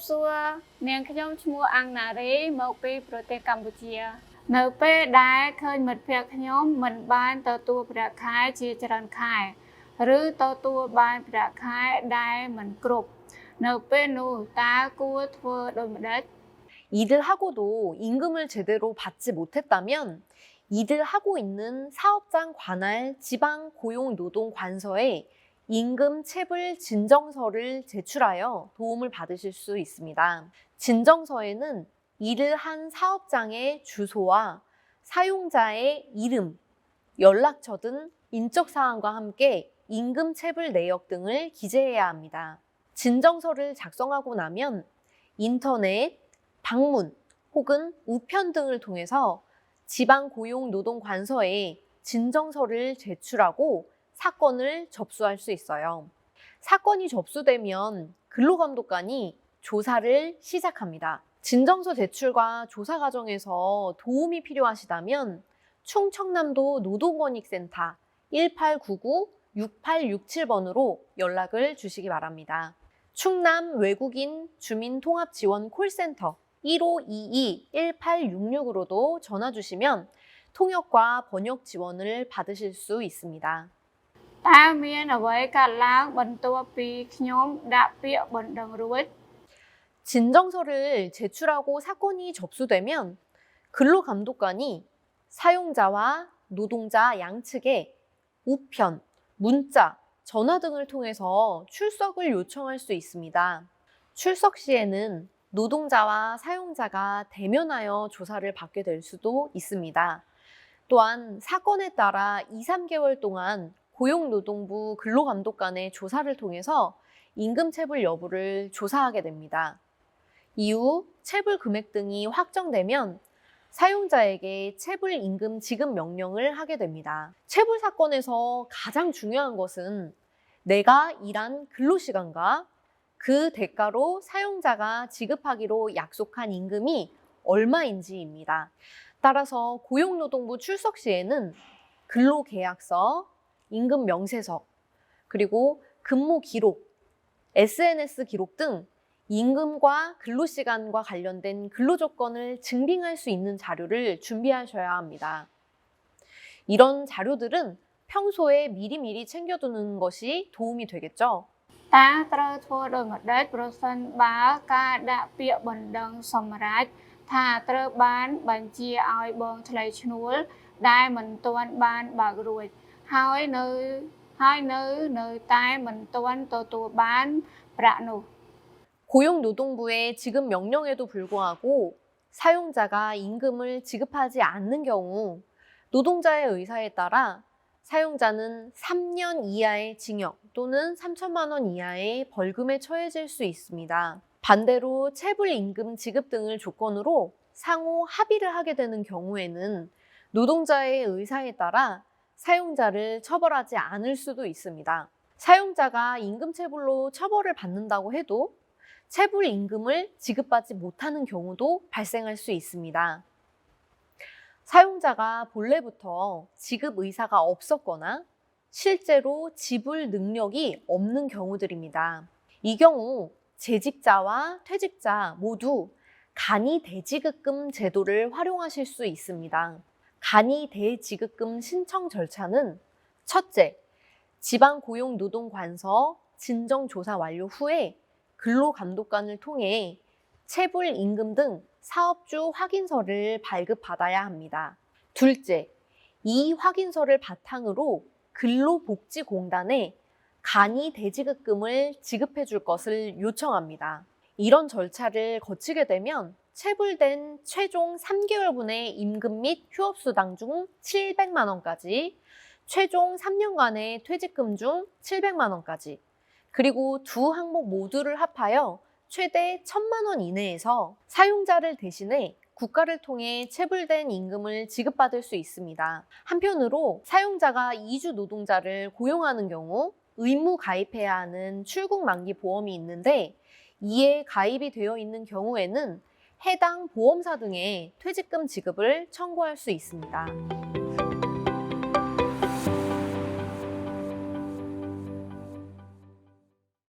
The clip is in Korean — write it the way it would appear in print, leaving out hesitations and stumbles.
សួរនាងខ្ញុំឈ្មោះអាំងណារីមកពីប្រទេសកម្ពុជានៅពេលដែលឃើញមិត្តភក្តិខ្ញុំមិនបានទទួលប្រាក់ខែជាច្រើនខែឬទទួលបានប្រាក់ខែដែលមិនគ្រប់នៅពេលនោះតើគួរធ្វើដូចម្តេច 일을 하고도 임금을 제대로 받지 못했다면 이들 하고 있는 사업장 관할 지방 고용노동관서에 임금 체불 진정서를 제출하여 도움을 받으실 수 있습니다. 진정서에는 일을 한 사업장의 주소와 사용자의 이름, 연락처 등 인적 사항과 함께 임금 체불 내역 등을 기재해야 합니다. 진정서를 작성하고 나면 인터넷, 방문 혹은 우편 등을 통해서 지방고용노동관서에 진정서를 제출하고 사건을 접수할 수 있어요. 사건이 접수되면 근로감독관이 조사를 시작합니다. 진정서 제출과 조사 과정에서 도움이 필요하시다면 충청남도 노동권익센터 1899-6867번으로 연락을 주시기 바랍니다. 충남 외국인 주민통합지원 콜센터 1522-1866으로도 전화 주시면 통역과 번역 지원을 받으실 수 있습니다. តើមានអ្វីកើតឡើងបន្ទាប់ពីខ្ញុំដាក់ពាក្យបណ្ដឹងរួច 진정서를 제출하고 사건이 접수되면 근로감독관이 사용자와 노동자 양측에 우편, 문자, 전화 등을 통해서 출석을 요청할 수 있습니다. 출석 시에는 노동자와 사용자가 대면하여 조사를 받게 될 수도 있습니다. 또한 사건에 따라 2, 3개월 동안 고용노동부 근로감독관의 조사를 통해서 임금 체불 여부를 조사하게 됩니다. 이후 체불 금액 등이 확정되면 사용자에게 체불 임금 지급 명령을 하게 됩니다. 체불 사건에서 가장 중요한 것은 내가 일한 근로시간과 그 대가로 사용자가 지급하기로 약속한 임금이 얼마인지입니다. 따라서 고용노동부 출석 시에는 근로계약서, 임금 명세서, 그리고 근무 기록, SNS 기록 등 임금과 근로시간과 관련된 근로조건을 증빙할 수 있는 자료를 준비하셔야 합니다. 이런 자료들은 평소에 미리미리 챙겨두는 것이 도움이 되겠죠. តើត្រូវធ្វើដូចម្តេចប្រសិនបើការដាក់ពាក្យបណ្ដឹងសម្រេចថាត្រូវបានបញ្ជាឲ្យបង់ថ្លៃឈ្នួលដែលមិនទាន់បានបើករួចហើយនៅតែមិនទាន់ទទួលបានប្រាក់នោះ 고용노동부의 지급 명령에도 불구하고 사용자가 임금을 지급하지 않는 경우 노동자의 의사에 따라 사용자는 3년 이하의 징역 또는 3천만 원 이하의 벌금에 처해질 수 있습니다. 반대로 체불 임금 지급 등을 조건으로 상호 합의를 하게 되는 경우에는 노동자의 의사에 따라 사용자를 처벌하지 않을 수도 있습니다. 사용자가 임금 체불로 처벌을 받는다고 해도 체불 임금을 지급받지 못하는 경우도 발생할 수 있습니다. 사용자가 본래부터 지급 의사가 없었거나 실제로 지불 능력이 없는 경우들입니다. 이 경우 재직자와 퇴직자 모두 간이 대지급금 제도를 활용하실 수 있습니다. 간이 대지급금 신청 절차는 첫째, 지방고용노동관서 진정조사 완료 후에 근로감독관을 통해 체불 임금 등 사업주 확인서를 발급받아야 합니다. 둘째, 이 확인서를 바탕으로 근로복지공단에 간이 대지급금을 지급해 줄 것을 요청합니다. 이런 절차를 거치게 되면 체불된 최종 3개월분의 임금 및 휴업수당 중 700만 원까지, 최종 3년간의 퇴직금 중 700만 원까지, 그리고 두 항목 모두를 합하여 최대 1,000만 원 이내에서 사용자를 대신해 국가를 통해 체불된 임금을 지급받을 수 있습니다. 한편으로 사용자가 이주 노동자를 고용하는 경우 의무 가입해야 하는 출국 만기 보험이 있는데 이에 가입이 되어 있는 경우에는 해당 보험사 등의 퇴직금 지급을 청구할 수 있습니다.